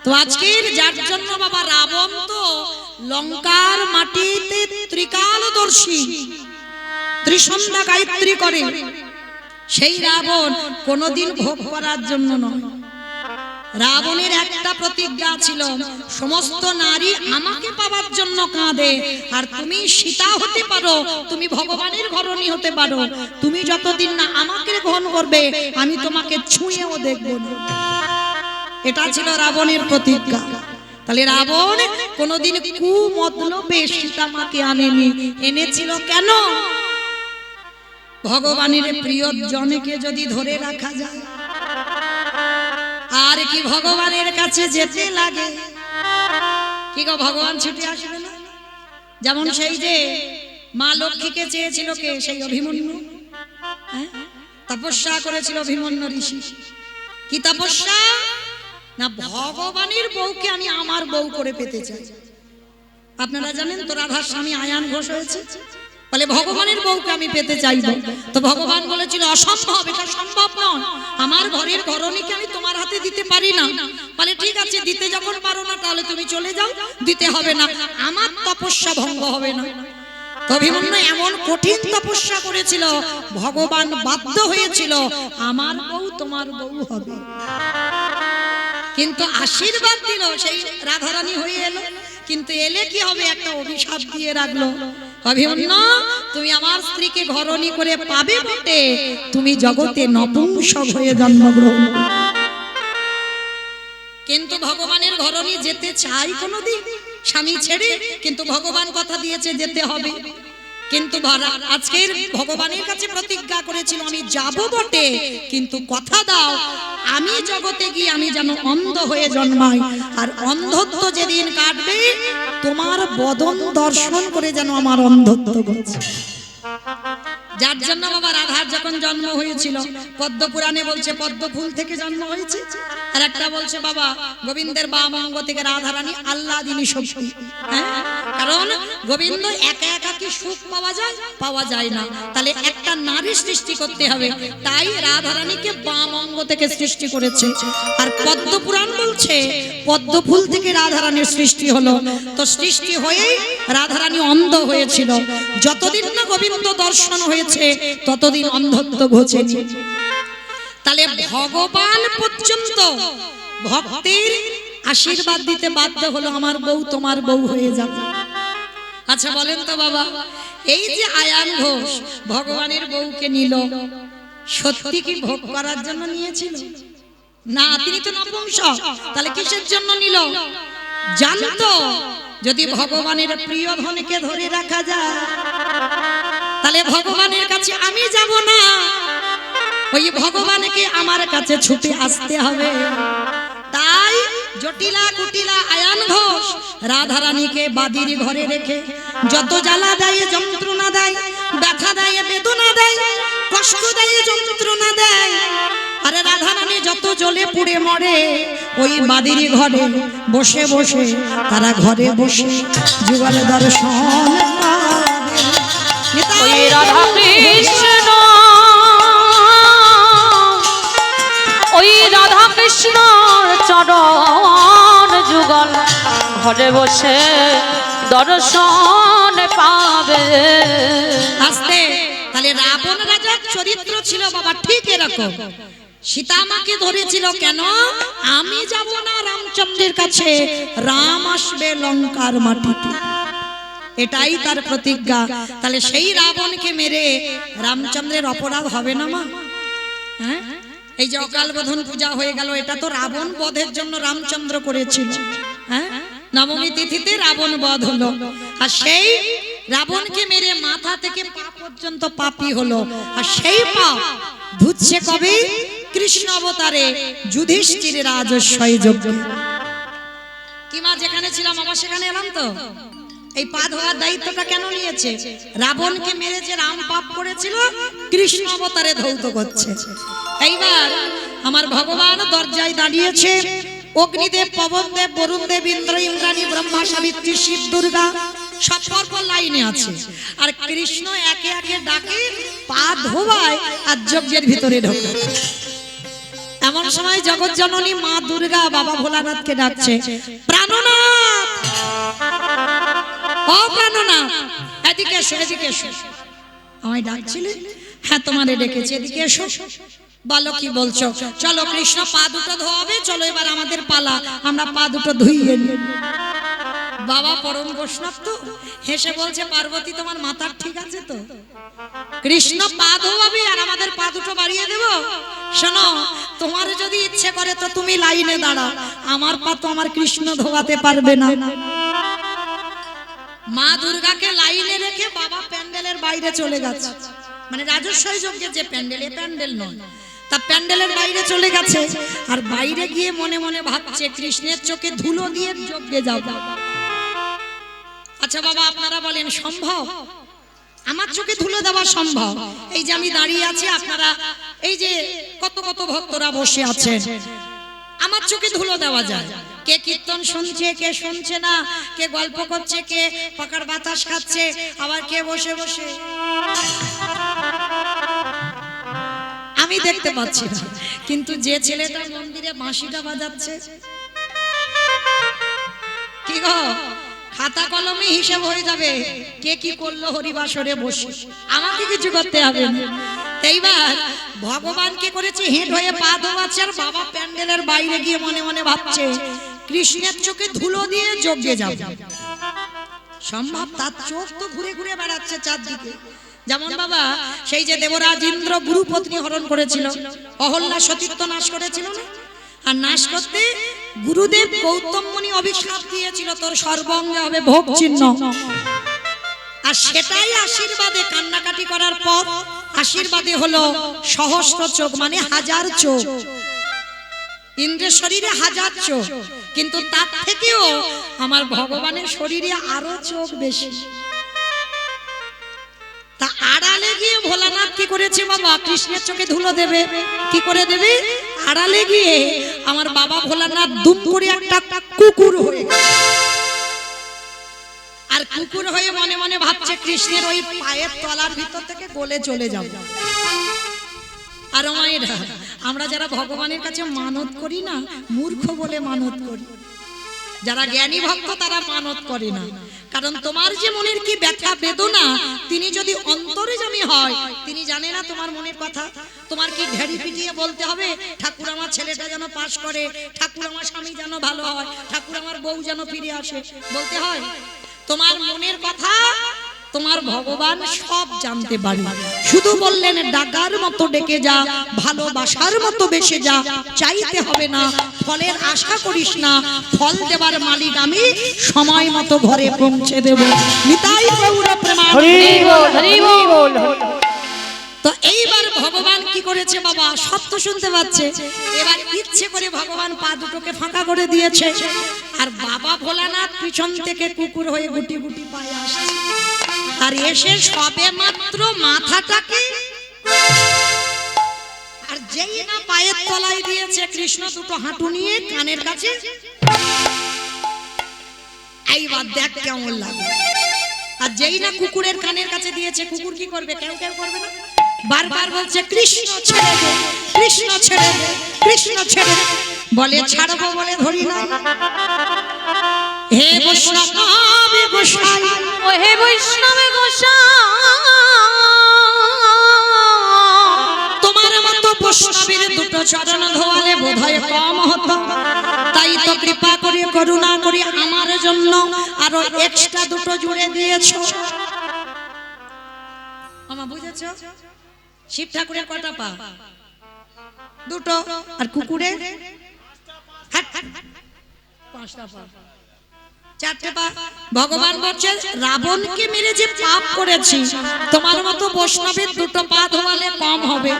তো আজকের যার জন্য বাবা রাবণ তো লঙ্কার মাটিতে ত্রিকালদর্শী ত্রিসন্ধ্যা গায়ত্রী করে, সেই রাবণ কোনদিন ভোগ করার জন্য নয়। রাবণের একটা প্রতিজ্ঞা ছিল, সমস্ত নারী আমাকে পাওয়ার জন্য কাঁদে, আর তুমি সীতা হতে পারো, তুমি ভগবানের ঘরণী হতে পারো, তুমি যতদিন না আমাকে গ্রহণ করবে আমি তোমাকে ছুঁয়েও দেখব না। এটা ছিল রাবণের প্রতিজ্ঞা। তাহলে রাবণ কোনদিন কুমতলবে সীতা মাকে আনেনি। এনেছিল কেন? ভগবানের প্রিয় জনকে যদি ধরে রাখা যায় আর কি ভগবানের কাছে যেতে লাগে? কি গো, ভগবান ছুটে আসবে না? যেমন সেই যে মা লক্ষ্মীকে চেয়েছিল কে? সেই অভিমন্যু। তপস্যা করেছিল অভিমন্যু ঋষি। কি তপস্যা? না, ভগবানের বউকে আমি আমার বউ করে পেতে চাই। আপনারা জানেন তো রাধার স্বামী আয়ান ঘোষ হয়েছে, বলে ভগবানের বউকে আমি পেতে চাইব। তো ভগবান বলেছিল অসম্ভব, এটা সম্ভব নয়, আমার ঘরের ঘরণীকে আমি তোমার হাতে দিতে পারি না। বলে ঠিক আছে, দিতে যখন পারো না তাহলে তুমি চলে যাও, দিতে হবে না, আমার তপস্যা ভঙ্গ হবে না। তো অভিমন্যু এমন কঠিন তপস্যা করেছিল, ভগবান বাধ্য হয়েছিল আমার বউ তোমার বউ হবে। কিন্তু আশীর্বাদ দিল, সেই রাধারানী হয়ে এলো। কিন্তু এলে কি হবে? একটা অভিশাপ দিয়ে রাখলো, অভিমন্যু তুমি আমার স্ত্রীকে ঘরণী করে পাবে বটে, তুমি জগতে নপুংসক হয়ে জন্মগ্রহণ। কিন্তু ভগবানের ঘরণী যেতে চাই কোনদিন স্বামী ছেড়ে, কিন্তু ভগবান কথা দিয়েছে যেতে হবে। কিন্তু আজকের ভগবানের কাছে প্রতিজ্ঞা করেছিল আমি যাব বটে, কিন্তু কথা দাও আমি জগতে গিয়ে আমি যেন অন্ধ হয়ে জন্মাই, আর অন্ধত্ব যেদিন কাটবে তোমার বদন দর্শন করে যেন আমার অন্ধত্ব ঘটে। যার জন্য বাবা রাধার যখন জন্ম হয়েছিল পদ্ম পুরাণে বলছে পদ্ম ফুল থেকে জন্ম হয়েছে, আর একটা বলছে বাবা গোবিন্দের বাম অঙ্গ থেকে রাধারানী আহ্লাদিনী শক্তি। কারণ গোবিন্দ একা একা কি সুখ পাওয়া যায় না, তাহলে একটা নারী সৃষ্টি করতে হবে, তাই রাধারানীকে বাম অঙ্গ থেকে সৃষ্টি করেছে। আর পদ্ম পুরাণ বলছে পদ্ম ফুল থেকে রাধারানীর সৃষ্টি হলো। তো সৃষ্টি হয়েই রাধারানী অন্ধ হয়েছিল, যতদিন না গোবিন্দ দর্শন হয়েছে ততদিন অন্ধত্ব ঘটেছে। তাহলে ভগবান পর্যন্ত ভক্তের আশীর্বাদ দিতে বাধ্য হলো আমার বউ তোমার বউ হয়ে যাবে। আচ্ছা বলেন তো বাবা, এই যে আয়ান ঘোষ ভগবানের বউকে নিল, সত্যি কি ভোগ করার জন্য নিয়েছিল? না, তিনি তো নপুংসক, তাহলে কিসের জন্য নিল? জানতো যদি ভগবানের প্রিয় ধনকে ধরে রাখা যায় তাহলে ভগবানের কাছে আমি যাব না, ওই ভগবানকে আমার কাছে ছুটে আসতে হবে। তাই জটিলা কুটিলা আয়ান ঘোষ রাধারানীকে বাদির ঘরে রেখে যত জ্বালা দেয় যন্ত্রণা দেয়, ব্যথা দেয় বেদনা দেয়, কষ্ট দেয় যন্ত্রণা দেয়, আরে রাধারানী যত জ্বলে পুড়ে মরে ওই বাদির ঘরে বসে বসে তারা ঘরে বসে যুগল দর্শন ওই রাধা কৃষ্ণ, ওই রাধা কৃষ্ণ চরণ যুগল ঘরে বসে দর্শন পাবে। আস্তে, তাহলে রাবণ রাজার চরিত্র ছিল বাবা ঠিক এরকম। সীতা মাকে ধরেছিল কেন? আমি যাব না রামচন্দ্রের কাছে, রাম আসবে লঙ্কার মাটিতে, এটাই তার প্রতিজ্ঞা। তাহলে সেই রাবণকে মেরে রামচন্দ্রের অপরাধ হবে না মা? হ্যাঁ, এই যে অকাল বোধন পূজা হয়ে গেল, এটা তো রাবণ বধের জন্য রামচন্দ্র করেছিল। হ্যাঁ, নবমী তিথিতে রাবণ বধ হলো, আর সেই রাবণকে মেরে মাথা থেকে পা পর্যন্ত পাপী হলো। আর সেই পাপ ধুচ্ছে কবে? কৃষ্ণ অবতারে যুধিষ্ঠিরের রাজস্বয় যজ্ঞে। কি মা, যেখানে ছিলাম আবার সেখানে এলাম তো। এই পা ধোয়ার দায়িত্বটা কেন নিয়েছে? রাবণকে মেরে যে রাম পাপ করেছিল কৃষ্ণ অবতারে ধৌত করছে। এইবার আমার ভগবান দরজায় দাঁড়িয়েছে, অগ্নিদেব, পবনদেব, বরুণদেব, ইন্দ্র, ইন্দ্রাণী, ব্রহ্মা, সাবিত্রী, শিব, দুর্গা সব পরপর লাইনে আছে, আর কৃষ্ণ একে একে ডাকে পা ধোয়ায় আর যজ্ঞের ভিতরে ঢোকে। এমন সময় জগৎ জননী মা দুর্গা বাবা ভোলানাথকে ডাকছে, প্রাণনাথ, ও প্রাণনাথ, এদিকে এসো, এদিকে এসো। আমায় ডাকছিলে? হ্যাঁ, তোমারে ডেকেছি, এদিকে এসো। বলো কি বলছো? চলো, কৃষ্ণ পা দুটো ধোয়াবে, চলো এবার আমাদের পালা, আমরা পা দুটো ধুইয়ে নিই। বাবা পরম বৈষ্ণব তো হেসে বলছে, পার্বতী তোমার মাথার ঠিক আছে তো? কৃষ্ণ পা ধোয়াবে আর আমাদের পা দুটো বাড়িয়ে দেব? শোনো, তোমার যদি ইচ্ছে করে তো তুমি লাইনে দাঁড়াও, আমার পা তো আমার কৃষ্ণ ধোয়াতে পারবে না। মা দুর্গাকে লাইনে রেখে বাবা প্যান্ডেলের বাইরে চলে গেছে, মানে রাজস্বই যজ্ঞের যে প্যান্ডেল, এ প্যান্ডেল নয়, তা প্যান্ডেলের বাইরে চলে গেছে। আর বাইরে গিয়ে মনে মনে ভাবছে, কৃষ্ণের চোখে ধুলো দিয়ে যজ্ঞে যাব। আচ্ছা বাবা, আপনারা বলেন সম্ভব? আমার চোখে ধুলো দেওয়া সম্ভব? এই যে আমি দাঁড়িয়ে আছি, আপনারা এই যে কত কত ভক্তরা বসে আছেন, আমার চোখে ধুলো দেওয়া যায়? কে কীর্তন শুনছে, কে শুনছে না, কে গল্প করছে, কে পাকার বাতাস খাচ্ছে, আবার কে বসে বসে আমি দেখতে পাচ্ছি না। কিন্তু যে ছেলেটা মন্দিরে বাঁশিটা বাজাচ্ছে, কি গো, খাতা কলমে হিসেব হয়ে যাবে কে কি করলো হরিবাসরে বসে, আমাকে কিছু করতে হবে না। এইবার ভগবান কি করেছে, হেঁট হয়ে পা ধোয়াচ্ছে, আর বাবা প্যান্ডেলের বাইরে গিয়ে মনে মনে ভাবছে, কৃষ্ণের চোখে ধুলো দিয়ে যজ্ঞে যাব। সম্ভব? তার চোখ তো ঘুরে ঘুরে বেড়াচ্ছে চারদিকে। যেমন বাবা সেই যে দেবরাজ ইন্দ্র গুরুপত্নী হরণ করেছিল, অহল্যা সতীত্ব নাশ করেছিল না, আর নাশ করতে গুরুদেব গৌতম মুনি অভিশাপ দিয়েছিল, তোর সর্বাঙ্গে হবে ভোগ চিহ্ন। আর সেটাই আশীর্বাদে, কান্নাকাটি করার পর আশীর্বাদে হলো সহস্র চোখ, মানে হাজার চোখ। ইন্দ্রের শরীরে হাজার চোখ, কিন্তু তার থেকেও আমার ভগবানের শরীরে আরো চোখ বেশি। তা আড়ালে গিয়ে ভোলানাথ কি করেছে বাবা, কৃষ্ণের চোখে ধুলো দেবে। কি করে দেবে? আড়ালে গিয়ে আমার বাবা ভোলানাথ দুম করে একটা কুকুর হয়ে, আর কুকুর হয়ে মনে মনে ভাবছে, কৃষ্ণের ওই পায়ের তলার ভিতর থেকে গলে চলে যাব। আর মায়েরা, আমরা যারা ভগবানের কাছে মানত করি না, মূর্খ বলে মানত করি। যারা জ্ঞানী ভক্ত তারা মানত করে না, কারণ তোমার যে মনের কি ব্যথা বেদনা, তিনি যদি অন্তর্যামী হয়, তিনি জানে না তোমার মনের কথা। তোমার কি ঢেড়ি পিটিয়ে বলতে হবে, ঠাকুর আমার ছেলেটা যেন পাস করে, ঠাকুর আমার স্বামী যেন ভালো হয়, ঠাকুর আমার বউ যেন ফিরে আসে, বলতে হয়? তোমার মনের কথা তোমার ভগবান সব জানতে পারে। শুধু বললেন, ডাকার মতো ডেকে যা, ভালোবাসার মতো বেসে যা, চাইতে হবে না, ফলের আশা করিস না, ফল দেবার মালিক আমি, সময় মতো ঘরে পৌঁছে দেব। নিতাই গৌর প্রেমানন্দে। তো এইবার ভগবান কি করেছে বাবা, সত্য শুনতে পাচ্ছে। এবার ইচ্ছে করে ভগবান পা দুটোকে ফাঁকা করে দিয়েছে, আর বাবা ভোলানাথ পিছন থেকে কুকুর হয়ে গুটি গুটি পায়ে আসছে। আর এসে সবে মাত্র মাথাটাকে, আর যেই না পায়ের তলায় দিয়েছে, কৃষ্ণ দুটো হাঁটু নিয়ে কানের কাছে, এইবার দেখ কেমন লাগে। আর যেই না কুকুরের কানের কাছে দিয়েছে, কুকুর কি করবে? কেউ কেউ করবে না, বারবার বলছে, কৃষ্ণ ছেড়ে দে, কৃষ্ণ ছেড়ে দে, কৃষ্ণ ছেড়ে দে। বলে ছাড়বো বলে ধরি না। হে বৈষ্ণব গোসাই, ও হে বৈষ্ণব গোসাই, তোমার মতো বৈষ্ণবের দুটো চরণ ধোয়ালে বোধহয় কম হতো, তাই তো কৃপা করে করুণা করে আমার জন্য আরো এক্সট্রা দুটো জুড়ে দিয়েছো। আমা বুঝেছো? শিব ঠাকুরের কটা পা? দুটো। আর কুকুরের পাঁচটা পা, চারটে পা। ভগবান বলছেন, রাবণকে মেরে যে পাপ করেছি, তোমার মতো বৈষ্ণবের দুটো পা ধোয়ালে কম হবে,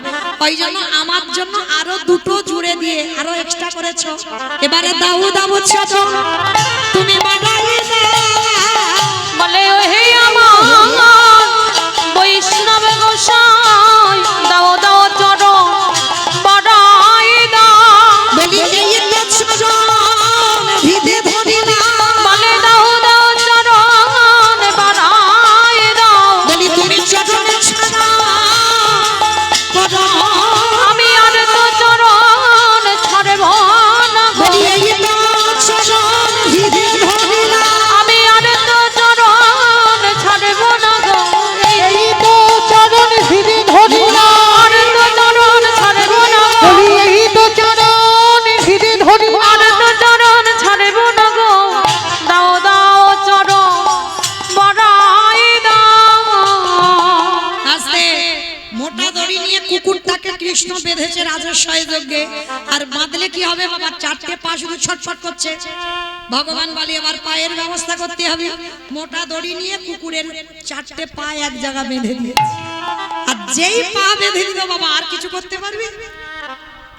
ওই জন্য আমার জন্য আরো দুটো জুড়ে দিয়ে আরো এক্সট্রা করেছো। এবারে দাও দাও চরণ তুমি বাড়াই দাও। বলে ও হে আমার বৈষ্ণব গোসাই, দাও দাও চরণ বাড়াই দাও। বলি এই চরণ ভিদে ধরি না, বলে দাও দাও চরণ বাড়াই দাও। বলি তুমি চরণে ছাড়া আমি আর তো চরণ করছে। ভগবান বলে এবার পায়ের ব্যবস্থা করতে হবে। মোটা দড়ি নিয়ে কুকুরের 4টে পা এক জায়গা বেঁধে দিয়েছে। আর যেই পা বেঁধে দিল বাবা আর কিছু করতে পারবে?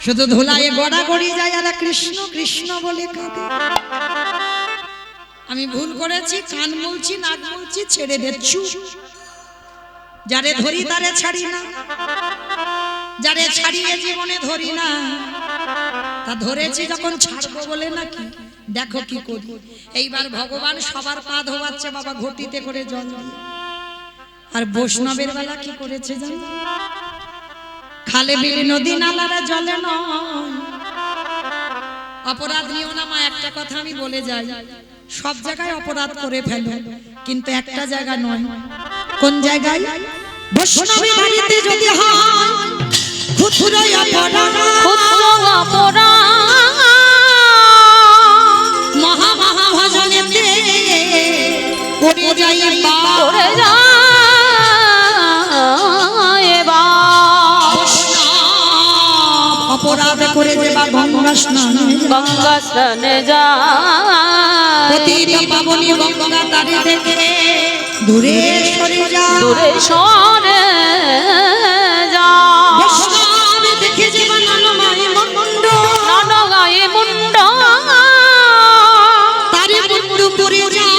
শুধু ধুলায় গড়াগড়ি যায় আর কৃষ্ণ কৃষ্ণ বলে কাঁদে। আমি ভুল করেছি, কান বলছি, নাক বলছি, ছেড়ে দিচ্ছু। যারে ধরি তারে ছাড়ি না, যারে ছাড়িয়ে জীবনে ধরি না, তা ধরেছি যখন ছাড়বো বলে নাকি। দেখো কি করি। এইবার ভগবান সবার পা ধোয়াচ্ছে বাবা ঘটিতে করে জল দিয়ে। আর বৈষ্ণবের বেলা কি করেছে জানো? খালে বিলে নদী নালারা জলে নয়। অপরাধ নিও না মা, একটা কথা আমি বলে যাই, সব জায়গায় অপরাধ করে ফেলো, কিন্তু একটা জায়গা নয়। কোন জায়গায়? বৈষ্ণবের বাড়িতে যদি হয় ক্ষুদ্র অপরাধ, ক্ষুদ্র অপরাধ মহা মহা ভজনেতে পড়ে যাই করে যায় বা অপরাধ করে যে বা গঙ্গা স্নানে গঙ্গা স্নানে যায় প্রতিটা পাবনী গঙ্গা তারে দেখে দূরে সরে যায়, দূরে সরে যায় বৈষ্ণব দেখে যে বা ননমায় মুন্ড, ননগায়ে মুন্ড তারে মুন্ড পড়ে যায়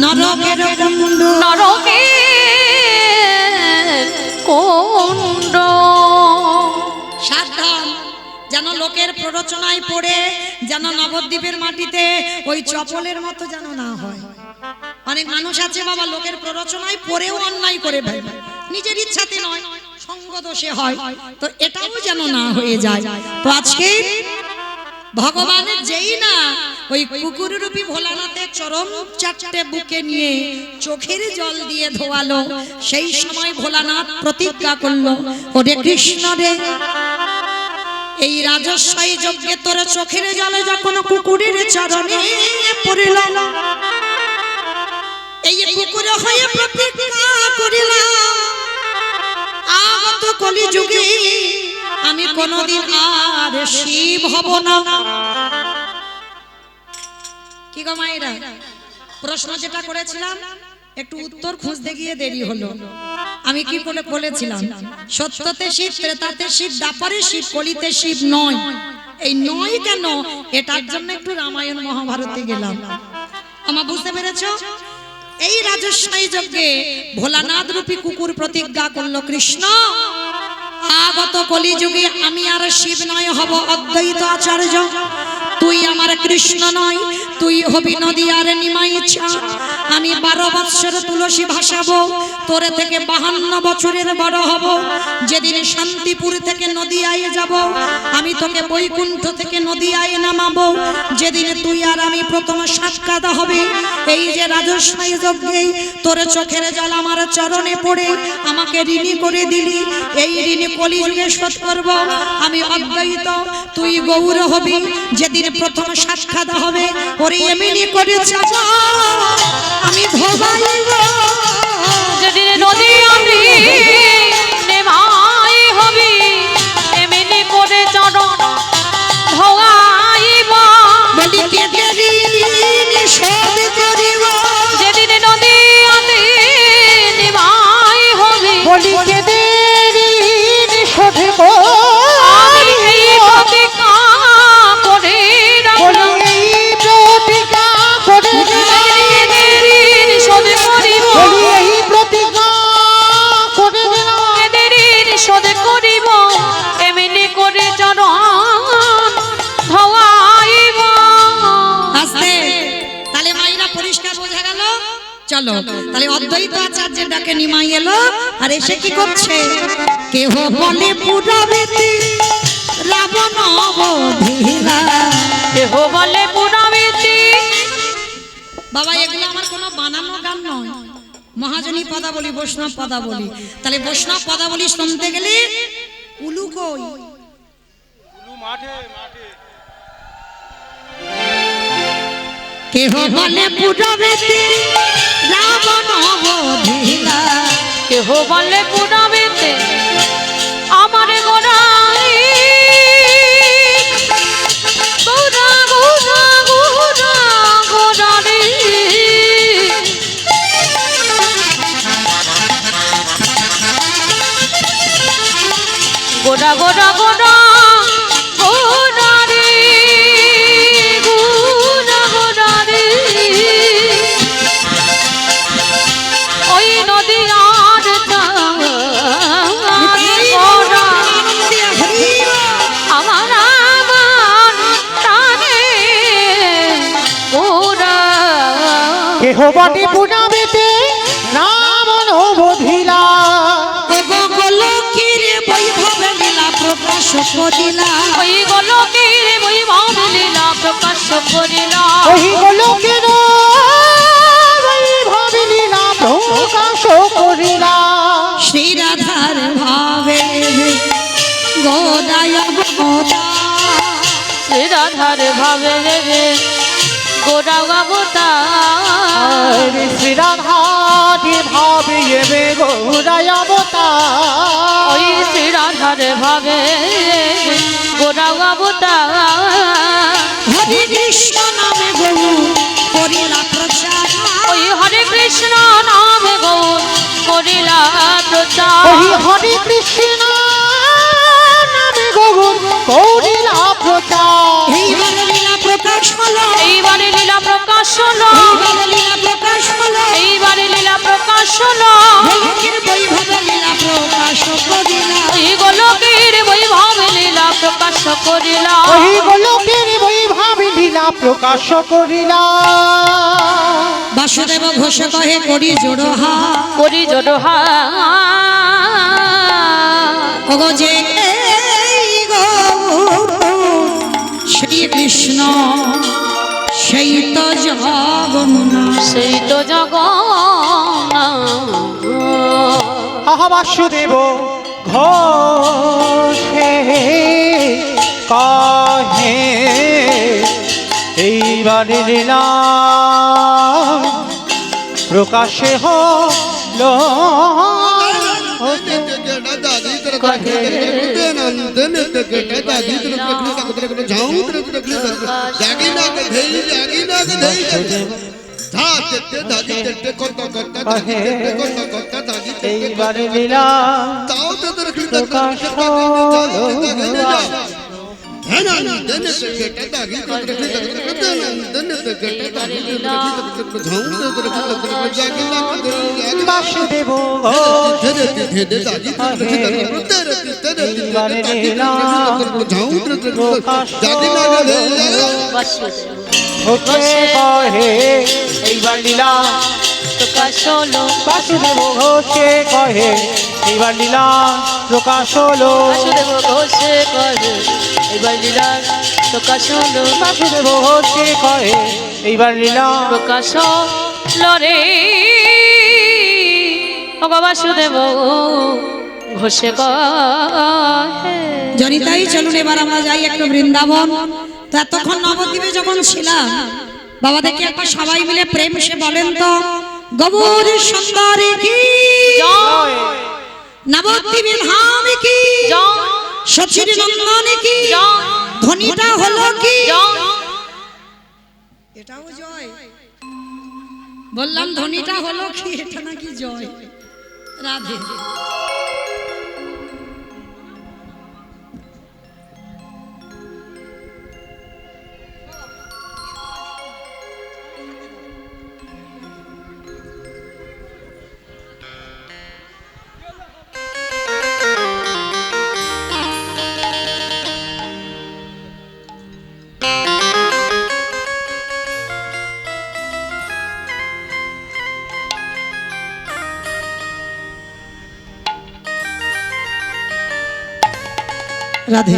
নরকের কুণ্ড, নরকে কুণ্ড। সাবধান যেন লোকের প্ররোচনায় পড়ে যেন নবদ্বীপের মাটিতে ওই চপলের মতো যেন না হয়। অনেক মানুষ আছে বাবা লোকের প্ররোচনায় পড়েও অন্যায় করে ফেলে, নিজের ইচ্ছাতে নয়, সঙ্গ দোষে হয়। তো এটাও যেন না হয়ে যায়। তো আজকে ভগবানের যেই না ওই কুকুররূপী ভোলানাথের চরম 4টে বুকে নিয়ে চোখের জল দিয়ে ধোয়ালো, সেই সময় ভোলানাথ প্রতিজ্ঞা করলো, ওরে কৃষ্ণ রে, এই রাজস্বই যজ্ঞে তোর চোখের জলে যখন কুকুরের চরণে পড়িল, এই কুকুর হয়ে প্রতিজ্ঞা করিলাম আগত কলি যুগে আমি কোনদিন আর শিব হব না। কি গো মায়েরা, প্রশ্ন যেটা করেছিলাম একটু উত্তর খুঁজতে গিয়ে দেরি হলো। আমি কি বলে বলেছিলাম? সত্যতে শিব, ত্রেতাতে শিব, দ্বাপরে শিব, কলিতে শিব নয়। এই নয় কেন, এটার জন্য একটু রামায়ণ মহাভারতে গেলাম। আমার বুঝতে পেরেছো? এই রাজস্বই যজ্ঞে ভোলানাথ রূপী কুকুর প্রতিজ্ঞা করলো, কৃষ্ণ আগত কলিযুগে আমি আর শিব নয়, হব অদ্বৈত আচার্য। তুই আমার কৃষ্ণ নয়, তুই হবি নদী আর নিমাই ইচ্ছা। আমি 12 বৎসর তুলসী ভাসাবো, তোরে থেকে 52 বছরের বড় হব। যেদিন শান্তিপুর থেকে নদিয়ায় যাব, আমি তোকে বৈকুণ্ঠ থেকে নদিয়ায় নামাবো। যেদিন তুই আর আমি প্রথম সাক্ষাৎ হবে, এই যে রাজস্বই যজ্ঞে তোর চোখের জল আমার চরণে পড়ে আমাকে ঋণী করে দিলি, এই ঋণী কলিযুগে শোধ করব। আমি অদ্বৈত, তুই গৌর হবি। যেদিন প্রথম সাক্ষাৎ হবে, ওরে এমনি করে চাচা আমি ভবাইব। যেদিন নদী আমি নেমাই হবি, এমনি করে চরণ ধোয়াইব। বলি কেটে ঋণ শোধ করিব, যেদিন নদী আমি নেমাই হবি, বলি কেঁদে ঋণ শোধ আমি এই প্রতিজ্ঞা করে রাখলাম। বলি এই প্রতিজ্ঞা করে এদের ঋণ শোধ করিব, বলি এই প্রতিজ্ঞা করে দিলাম। এদের ঋণ শোধ করিব, এমনি করে চরণ ধোয়াইব। আস্তে তাহলে মাইরা পরিষ্কার বোঝা গেল। চলো তাহলে অদ্বৈত আচার্যের ডাকে নিমাই এলো, আর এসে কি করছে? কেহ বলে পুরাবেতি রাবণ বধিরা। কেহ বলে পুরাবেতি। বাবা এগুলো আমার কোনো বানানো গান নয়, মহাজনী পদাবলী, বৈষ্ণব পদাবলী। তাহলে বৈষ্ণব পদাবলী শুনতে গেলে উলু কই? কেহ বলে পুরাবেতি রাবণ বধিরা। কেহ বলে পুরাবেতে আমার গোড়াই গৌরা গৌরা দেহবাটি পুনাবেতে রামন বধিলা গোলকের বৈভব লীলা প্রকাশ করিলা ওই গোলকের বৈভব লীলা প্রকাশ করিলা ওই গোলকের বৈভব লীলা প্রকাশ করিলা শ্রী রাধার ভাবে গোদায় গোদা শ্রী রাধার ভাবে রে গোরা অবতার শ্রী রাধার ভাবে এবে গৌরায় অবতার ওই শ্রী রাধার ভাবে গোরা অবতার হরে কৃষ্ণ নামে গৌ করিলা প্রচার ওই হরে কৃষ্ণ নামে গৌর করিলা প্রচার ওই হরে কৃষ্ণ নামে গৌর করিলা প্রচার এইবারে লীলা প্রকাশ হলো এইবারে লীলা প্রকাশ হলো এইবারে লীলা প্রকাশ হলো এইবারে লীলা প্রকাশ হলো গোলকের বৈভব লীলা প্রকাশ করিলা ওই গোলকের বৈভব লীলা প্রকাশ করিলা ওই গোলকের বৈভব লীলা প্রকাশ করিলা বাসুদেব ঘোষ কহে করি জোড়হা করি জড়হা ওগো যে এই গো শ্রীকৃষ্ণ সেই তো জগন্নাথ সেই তো জগন্নাথ আহা বাসুদেব ঘোষে কহে এইবারে লীলা প্রকাশে হলো এইবারে লীলা প্রকাশ বাসুদেব এইবারে লীলা প্রকাশ ঘোষে কহে এইবার লীলা প্রকাশ হলো বাসুদেব ঘোষে কহে এইবার লীলা প্রকাশ হলো বাসুদেব ঘোষে করে এবার লীলা প্রকাশ হলো বাসুদেব ঘোষে কহে এইবার লীলা প্রকাশ হলো রে ওগো বাসুদেব ঘোষে কহে জনিতাই চলুন এবার আমরা যাই একটু বৃন্দাবন। তো এতক্ষণ নবদ্বীপে যখন ছিলাম বাবা দেখে একবার সবাই মিলে প্রেম সে বলেন তো গৌর সুন্দরী কি জয় নবদ্বীপে ধাম কি জয় সচির নন্দন কি জয় ধ্বনিটা হলো কি জয় এটাও জয় বললাম ধ্বনিটা হলো কি এটা নাকি জয় রাধে রাধে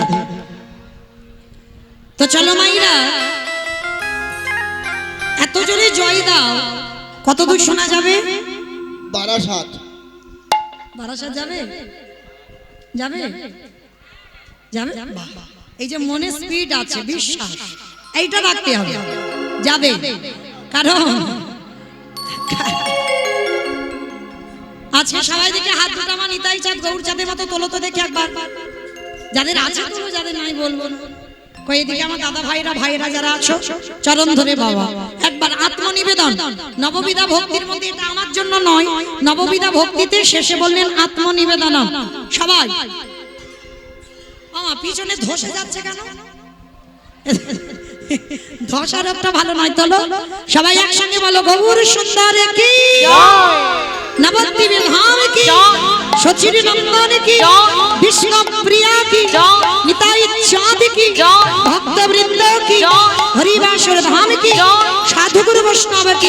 তো চলো মাইরা এত জোরে জয় দাও কত দূর শোনা যাবে বারাসাত বারাসাত যাবে যাবে যাবে বাহ। এই যে মনে স্পিড আছে বিশ্বাস এইটা রাখতে হবে যাবে কারণ আজকে সবাই দেখে হাত দুটো আমার নিতাই চাঁদ গৌর চাঁদের মতো তোলো তো দেখে একবার যাদের আছে তোলো যাদের নাই বলবো না কই এদিকে আমার দাদা ভাইরা যারা আছো চরণ ধরে বাবা একবার আত্মনিবেদন নববিধা ভক্তির মধ্যে এটা আমার জন্য নয় নববিধা ভক্তিতে শেষে বললেন আত্মনিবেদন সবাই আমার পিছনে ধসে যাচ্ছে কেন ধসার একটা ভালো নয় তোলো সবাই একসঙ্গে বলো গৌর সুন্দর কি নবদ্বীপে ধাম কি সচির নন্দন কি বিষ্ণু প্রিয়া কি নিতাই চাঁদ কি ভক্ত বৃন্দ কি হরিবাসর ধাম কি সাধু গুরু বৈষ্ণব কি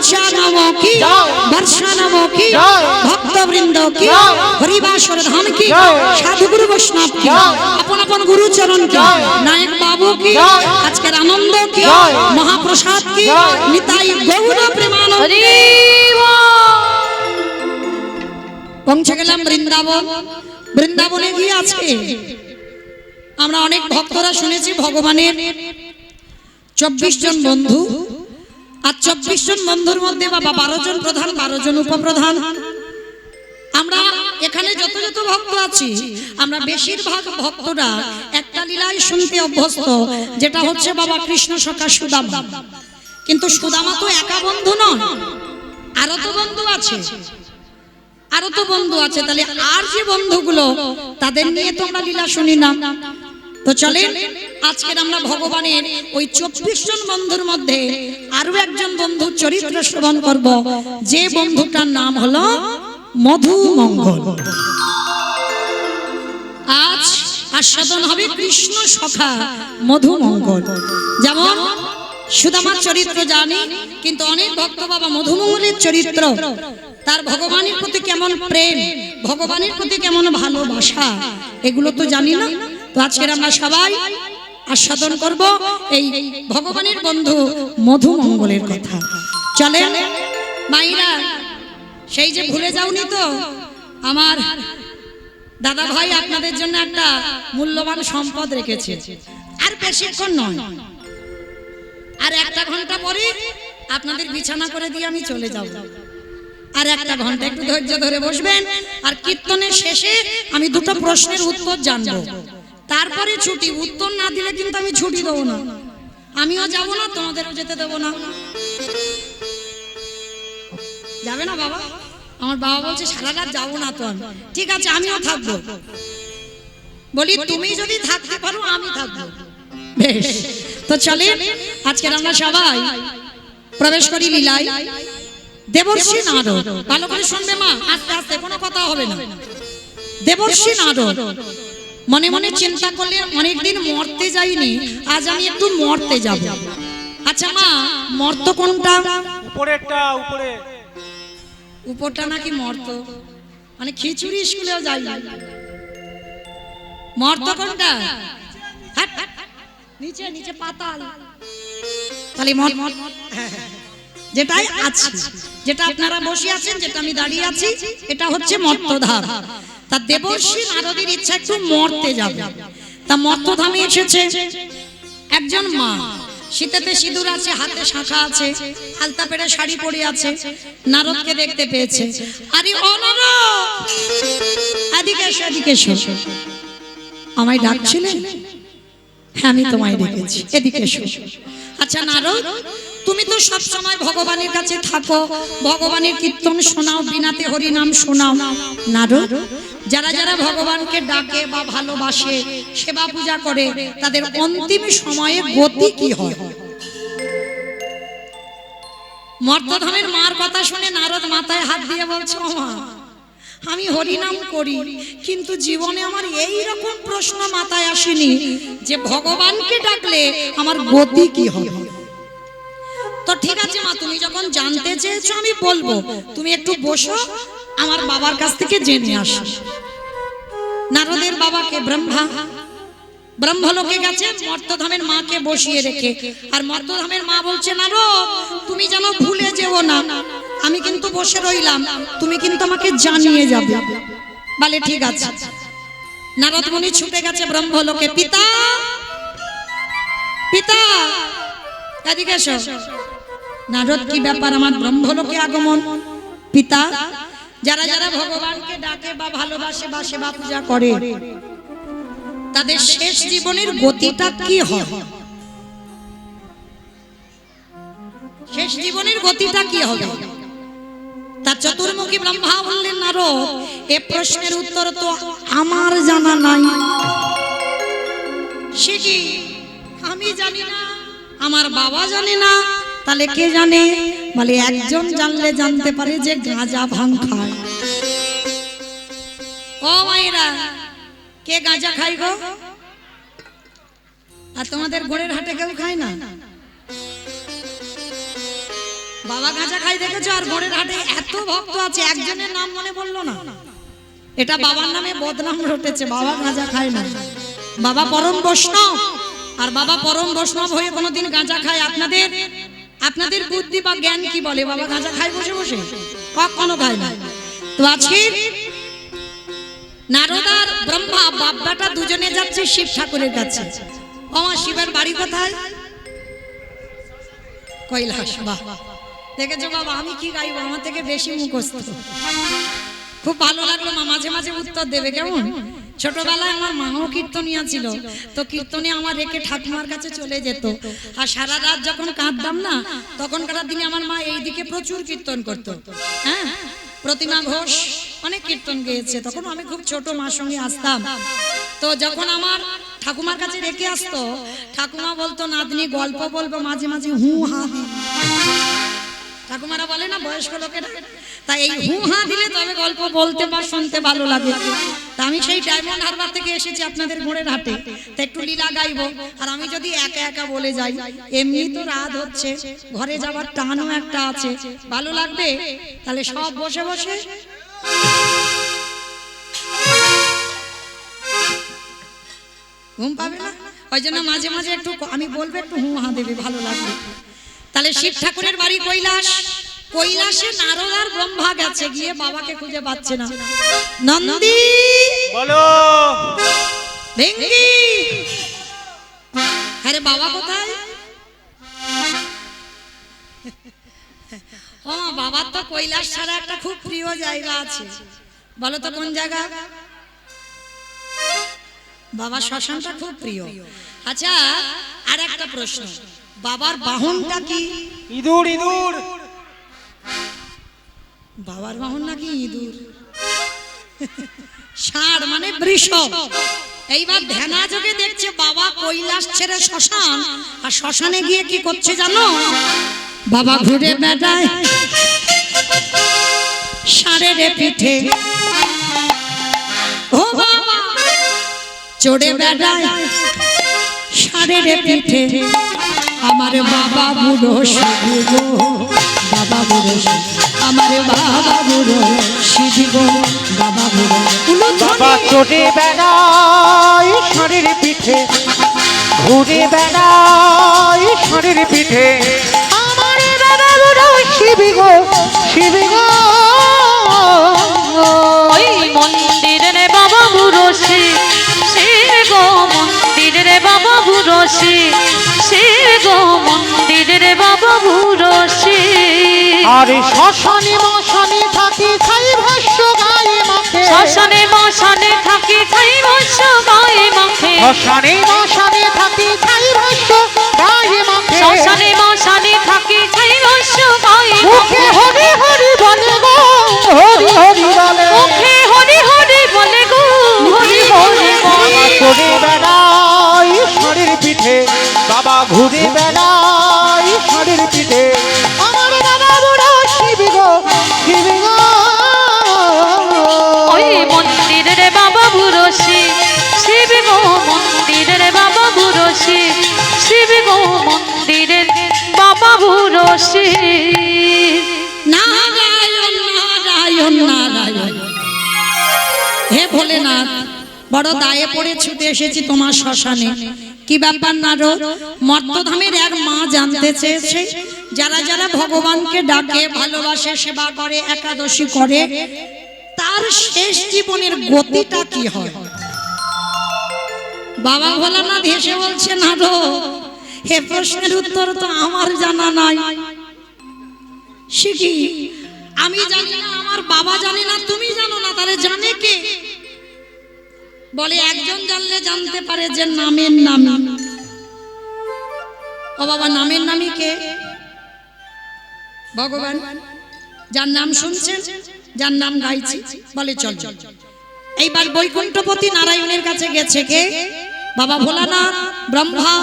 রুচা নম কি বর্ষা নম কি ভক্তবৃন্দ কি হরিবাসর ধাম কি সাধুগুরু বৈষ্ণব কি আপন আপন গুরু চরণ কি নায়ক বাবু কি আজকের আনন্দ কি মহাপ্রসাদ কি নিতাই গৌর প্রেমানন্দ। পৌঁছে গেলাম বৃন্দাবন। বৃন্দাবনে গিয়ে আছে আমরা অনেক ভক্তরা শুনেছি ভগবানের 24 জন বন্ধু, আর 24 জন বন্ধুর মধ্যে বাবা 12 জন প্রধান 12 জন উপপ্রধান। আমরা এখানে যত যত ভক্ত আছি আমরা বেশিরভাগ ভক্তরা একটা লীলাই শুনতে অভ্যস্ত, যেটা হচ্ছে বাবা কৃষ্ণ সখা সুদামা। কিন্তু সুদামা তো একা বন্ধু নয়, আরো তো বন্ধু আছে, আরো তো বন্ধু আছে। তাহলে আর যে বন্ধুগুলো তাদের নিয়ে তো আমরা লীলা শুনি না। তো চলেন আজকে আমরা ভগবানের ওই 24 জন বন্ধুর মধ্যে আরো একজন বন্ধুর চরিত্র শ্রবণ করব, যে বন্ধুটার নাম হলো মধুমঙ্গল। আজ আস্বাদন হবে কৃষ্ণ সখা মধুমঙ্গল। যেমন সুদামার চরিত্র জানি, কিন্তু অনেক ভক্ত বাবা মধুমঙ্গলের চরিত্র, তার ভগবানের প্রতি কেমন প্রেম, ভগবানের প্রতি কেমন ভালোবাসা, এগুলো তো জানি না। তো আজকে আমরা সবাই আস্বাদন করব এই ভগবানের বন্ধু মধুমঙ্গলের কথা। চলেন মাইরা, সেই যে ভুলে যাওনি তো আমার দাদা ভাই আপনাদের জন্য একটা মূল্যবান সম্পদ রেখেছে। আর বেশিক্ষণ নয়, আর 1 ঘন্টা পরে আপনাদের বিছানা করে দিয়ে আমি চলে যাব। আর 1 ঘন্টা একটু ধৈর্য ধরে বসবেন, আর কীর্তনের শেষে আমি 2টো প্রশ্নের উত্তর জানবো, তারপরে ছুটি। উত্তর না দিলে কিন্তু আমি ছুটি দেবো না, আমিও যাব না, তোমাদেরও যেতে দেবো না। যাবে না বাবা? আমার বাবা বলছে সারা রাত যাবো না তো আমি। ঠিক আছে, আমিও থাকবো। বলি তুমি যদি থাকতে পারো আমি থাকবো। বেশ, তো চলে আজকে আমরা সবাই প্রবেশ করি লীলায়। দেবর্ষি নারদ, ভালো করে শুনবে মা, আস্তে আস্তে, কোনো কথা হবে না। দেবর্ষি নারদ মনে মনে চিন্তা করলে অনেকদিন মরতে যাইনি, আজ আমি একটু মরতে যাব। আচ্ছা মা, মর্ত কোনটা? উপরেরটা, উপরে। উপরটা নাকি মর্ত? মানে খিচুড়ি স্কুলেও যাই। মর্ত কোনটা? হাট, নিচে নিচে পাতাল। তাহলে যেটাই আছে, যেটা আপনারা বসে আছেন, যেটা আমি দাঁড়িয়ে আছি, এটা হচ্ছে মর্তধাম। তা দেবর্ষি নারদের ইচ্ছা একটু মর্তে যাবে। তা মর্তধামে এসেছে একজন মা, শীতেতে সিঁদুর আছে, হাতে শাঁখা আছে, আলতা পেরে শাড়ি পরে আছে। নারদকে দেখতে পেয়েছে। আরে ও নারদ, এদিকে এসো, এদিকে এসো। আমায় ডাকছিলেন? হ্যাঁ, আমি তোমায় ডেকেছি, এদিকে এসো। আচ্ছা নারদ, তুমি তো সব সময় ভগবানের কাছে থাকো, ভগবানের কীর্তন শোনাও, বিনাতে হরি নাম শোনাও। নারদ, যারা যারা ভগবানকে ডাকে বা ভালোবাসে, সেবা পূজা করে, তাদের অন্তিম সময়ে গতি কি হয়? মর্তধামের মার কথা শুনে নারদ মাথায় হাত দিয়ে বলছে, ও মা, আমি হরিনাম করি, কিন্তু জীবনে আমার এই রকম প্রশ্ন মাথায় আসেনি যে ভগবানকে ডাকলে আমার গতি কি হবে। তো ঠিক আছে মা, তুমি যখন জানতে চেয়েছো আমি বলবো, তুমি একটু বসো, আমার বাবার কাছ থেকে জেনে আসো। নারদের বাবাকে ব্রহ্মলোকে গেছে মর্তধামের মাকে বসিয়ে রেখে, আর মর্তধামের মা বলছে, নারদ তুমি যেন ভুলে যেও না, আমি কিন্তু বসে রইলাম, তুমি কিন্তু আমাকে জানিয়ে যাবে। বলে ঠিক আছে। নারদ মুনি ছুটে গেছে ব্রহ্মলোকে। পিতা, পিতা, এদিকে এসো। নারদ, কি ব্যাপার, আমার ব্রহ্মলোকে আগমন? পিতা, যারা যারা ভগবানকে ডাকে বা ভালোবাসে বা সেবা পূজা করে, তাদের শেষ জীবনের গতিটা কি হয়? শেষ জীবনের গতিটা কি হবে? তার চতুর্মুখী ব্রহ্মা বললেন, নারদ, এ প্রশ্নের উত্তর তো আমার জানা নাই। সে কি, আমি জানি না, আমার বাবা জানে না, তাহলে কে জানে? বলে একজন জানলে জানতে পারে যে গাঁজা ভাং খায়। ও মায়েরা, কে গাঁজা খায় গো? আর তোমাদের গোড়ের হাটে কেউ খায় না? বাবা গাঁজা খাই দেখেছো? আর ঘোড়ের হাটে এত ভক্ত আছে, একজনের নাম মনে পড়লো না। এটা বাবার নামে বদনাম রটেছে, বাবা গাঁজা খায় না। বাবা পরম বৈষ্ণব, আর বাবা পরম বৈষ্ণব হয়ে কোনোদিন গাঁজা খায়? আপনাদের বুদ্ধি বা জ্ঞান কি বলে বাবা গাঁজা খায় বসে বসে? কখনো খায় না। তো আজকে নারদার ব্রহ্মা বাপ্পাটা দুজনে যাচ্ছে শিব ঠাকুরের কাছে। আমার শিবের বাড়ি কোথায়? কৈলাস। বাহ, দেখেছো বাবা, আমি কি গাইবো, আমার থেকে বেশি মুখস্থ। খুব ভালো লাগলো মা, মাঝে মাঝে উত্তর দেবে কেমন। ছোটবেলায় আমার মাও কীর্তনিয়া ছিল, তো কীর্তনে আমার রেখে ঠাকুমার কাছে চলে যেত। আর সারা রাত যখন কাঁদতাম না, তখনকার দিনে আমার মা এইদিকে প্রচুর কীর্তন করতো। হ্যাঁ, প্রতিমা ঘোষ অনেক কীর্তন গেয়েছে, তখন আমি খুব ছোট, মার সঙ্গে আসতাম। তো যখন আমার ঠাকুমার কাছে রেখে আসতো, ঠাকুমা বলতো নাতনি গল্প বলবো, মাঝে মাঝে হু হা দি। ঠাকুমারা বলে না বয়স্ক লোকেরা, তাই এই হু হা দিলে তবে গল্প বলতে বা শুনতে ভালো লাগে। তা আমি সেই ডায়মন্ড হারবার থেকে এসেছি আপনাদের ঘোড়ের হাটে, তা একটু লীলা গাইবো। আর আমি যদি একা একা বলে যাই, এমনি তো রাত হচ্ছে, ঘরে যাবার টানও একটা আছে, ভালো লাগবে? তাহলে সব বসে বসে ঘুম পাবে না, ওই জন্য মাঝে মাঝে একটু আমি বলবো, একটু হু হা দেবে, ভালো লাগবে। তাহলে শিব ঠাকুরের বাড়ি কৈলাস। কৈলাসে নারদ আর ব্রহ্মা গেছে, গিয়ে বাবাকে খুঁজে পাচ্ছে না। নন্দী বলো, ভেঙ্গি, আরে বাবা কোথায়? ও বাবার তো কৈলাস ছাড়া একটা খুব প্রিয় জায়গা আছে, বলো তো কোন জায়গা? বাবা শ্মশানটা খুব প্রিয়। আচ্ছা, আর একটা প্রশ্ন, বাবার বাহনটা কি? ইঁদুর। ইঁদুর বাবার বাহন নাকি ইঁদুর? ষাঁড় মানে বৃষ। এইবার ধ্যানা যোগে দেখছে বাবা কৈলাস ছেড়ে শ্মশান, আর শ্মশানে গিয়ে কি করছে জানো? বাবা ঘুরে বেড়ায় ষাঁড়ের পিঠে, ও বাবা চড়ে বেড়ায় ষাঁড়ের পিঠে। আমার বাবা বুড়ো শিবি গো, বাবা বুড়ো, আমার বাবা বুড়ো শিবি গো, বাবা বুড়ো। বাবা চড়ে বেড়ায় ষাঁড়ের পিঠে, ঘুরে বেড়ায় ষাঁড়ের পিঠে। আমার বাবা বুড়ো শিবি গো, শিবি গো। ওই মন্দিরে রে বাবা বুড়ো শিব, শিব গো মন্দিরে রে বাবা বুড়ো শিব, শিব গো মন্দিরে রে বাবা বুড়ো শিব। আরে শ্মশানে মশানে থাকি ছাই ভাষ্য গায়ে মাখে, শ্মশানে মশানে থাকি ছাই ভাষ্য গায়ে মাখে, শ্মশানে মশানে থাকি ছাই ভাষ্য গায়ে মাখে। শ্মশানে মশানে থাকি ছাই ভাষ্য গায়ে মুখে হরি হরি বলে গো, হরি হরি বলে, মুখে হরি হরি বলে গো, হরি হরি বলে। চড়ে বেড়াই ষাঁড়ের পিঠে, বাবা ঘুরে বেড়াই ষাঁড়ের পিঠে। আমার বাবা বুড়ো শিব গো, শিব গো। ওই মন্দিরে রে বাবা বুড়ো শিব, শিব গো মন্দিরে রে বাবা বুড়ো শিব, শিব গো মন্দিরে বাবা বুড়ো শিব। নারায়ণ নারায়ণ নারায়ণ। হে ভোলেনাথ, বড় দায়ে পড়ে ছুটে এসেছি তোমার শ্মশানে। কি ব্যাপার নারদ? মর্তধামের এক মা জানতে চেয়েছে, যারা যারা ভগবানকে ডাকে, ভালোবাসে, সেবা করে, একাদশী করে, তার শেষ জীবনের গতিটা কি হয়? বাবা ভোলানাথ হেসে বলছে, নারদ, হে প্রশ্নের উত্তর তো আমার জানা নাই। শিখি, আমি জানি না, আমার বাবা জানে না, তুমি জানো না, তাহলে জানে কে? বলে একজন জানলে জানতে পারে, যে নামের নামী। ও বাবা, নামের নামী কে? ভগবান। যার নাম শুনছেন, যার নাম গাইছি, বলে চল। এইবার বৈকুণ্ঠপতি নারায়ণের কাছে গেছে কে? বাবা ভোলানাথ, ব্রহ্মা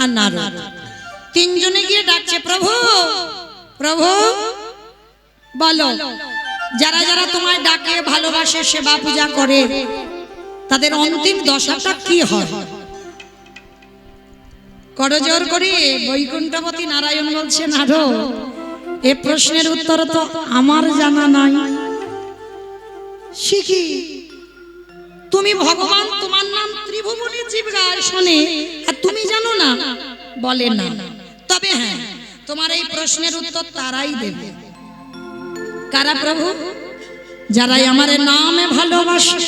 আর নারদ। তিনজনে গিয়ে ডাকছে, প্রভু প্রভু বলো, যারা যারা তোমায় ডাকে, ভালোবাসে, সেবা পূজা করে, তাদের অন্তিম দশাটা কি হয়? করজোর করে বৈকুণ্ঠপতি নারায়ণ বলছে, নারদ, এই প্রশ্নের উত্তর তো আমার জানা নাই। শিখি তুমি ভগবান তোমার নাম ত্রিভুবনে জীবগায় শোনে আর তুমি জানো না? বলে না। তবে হ্যাঁ, তোমার এই প্রশ্নের উত্তর তারাই দেবে। কারা প্রভু? যারাই আমার নামে ভালোবাসে,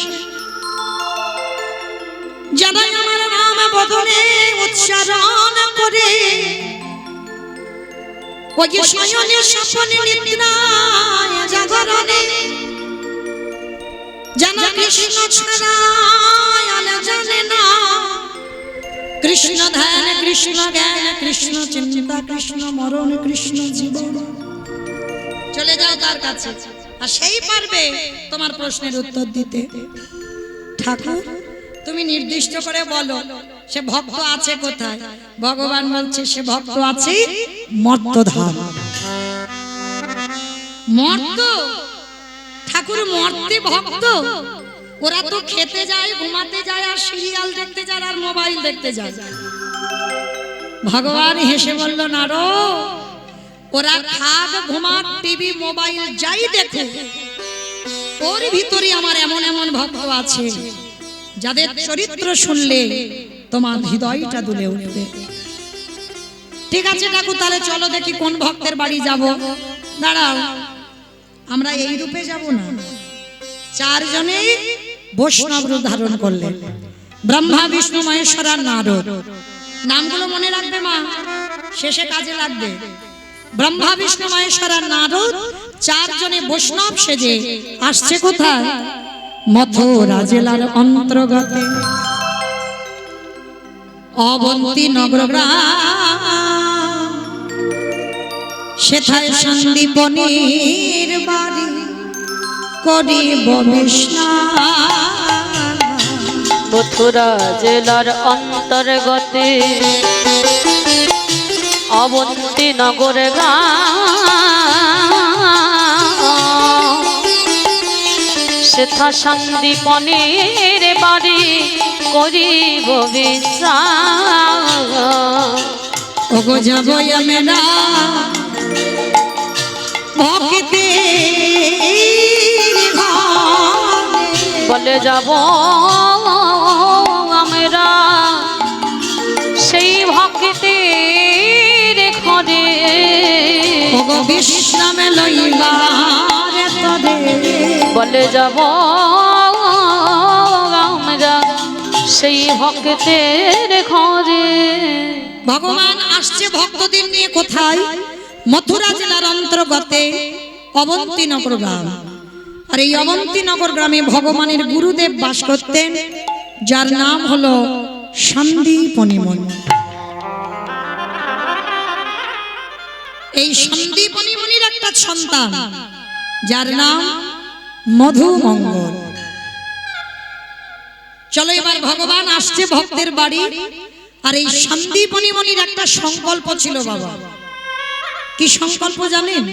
যারাই আমার নাম বদনে উচ্চারণ করে, ওই যে শয়নে স্বপনে নিদ্রায় জাগরণে জানা কৃষ্ণ ছাড়া আর জানে না। কৃষ্ণ ধ্যান, কৃষ্ণ জ্ঞান, কৃষ্ণ চিন্তা, কৃষ্ণ মরণ, কৃষ্ণ জীবন। চলে যাও তার কাছে, আর সেই পারবে তোমার প্রশ্নের উত্তর দিতে। ঠাকুর তুমি নির্দিষ্ট করে বলো সে ভক্ত আছে কোথায়? ভগবান বলছে সে ভক্ত আছে মর্তধাম। মর্ত ঠাকুর মর্তে ভক্ত? ওরা তো খেতে যায়, ঘুমাতে যায়, আর সিরিয়াল দেখতে যায়, আর মোবাইল দেখতে যায়। ভগবান হেসে বলল না রো, ওরা খাক, ঘুমাক, টিভি, মোবাইল যাই দেখে, ওর ভিতরে আমার এমন এমন ভক্ত আছে যাদের চরিত্র শুনলে তোমার হৃদয়টা দুলে উঠবে। ঠিক আছে ঠাকুর, তাহলে চলো দেখি কোন ভক্তের বাড়ি যাব। দাঁড়াও, আমরা এই রূপে যাব না। চারজনে বৈষ্ণব রূপ ধারণ করলেন, ব্রহ্মা, বিষ্ণু, মহেশ্বর আর নারদ। নামগুলো মনে রাখবে মা, শেষে কাজে লাগবে। ব্রহ্মা, বিষ্ণু, মহেশ্বর আর নারদ চারজনে বৈষ্ণব সেজে আসছে কোথায়? মথুরা জেলার অন্তর্গতে অবন্তী নগর গ্রাম, সেথায় সন্দীপনীর বাড়ি করিব বিস্নান। মথুরা জেলার অন্তর্গতে অবন্তী নগর গ্রাম, সেথা সন্দীপনের বাড়ি করিব বিশ্রাম। ওগো যাব আমরা ভক্তের ঘরে, বলে যাব আমরা সেই ভক্তের ঘরে। ওগো বিশ্রাম লইবার তরে, বলে যাব আমরা সেই ভক্তের ঘরে। ভগবান আসছে ভক্তদের নিয়ে কোথায়? মথুরা জেলার অন্তর্গতে অবন্তীনগর গ্রাম। আর এই অবন্তীনগর গ্রামে ভগবানের গুরুদেব বাস করতেন, যার নাম হলো সন্দীপনী মুনি। এই সন্দীপনী মুনির একটা সন্তান যার নাম মধুমঙ্গল। চলো এবার ভগবান আসছে ভক্তের বাড়ি। আর এই সন্দীপনী মুনির একটা সংকল্প ছিল বাবা। কি সংকল্প জানেন?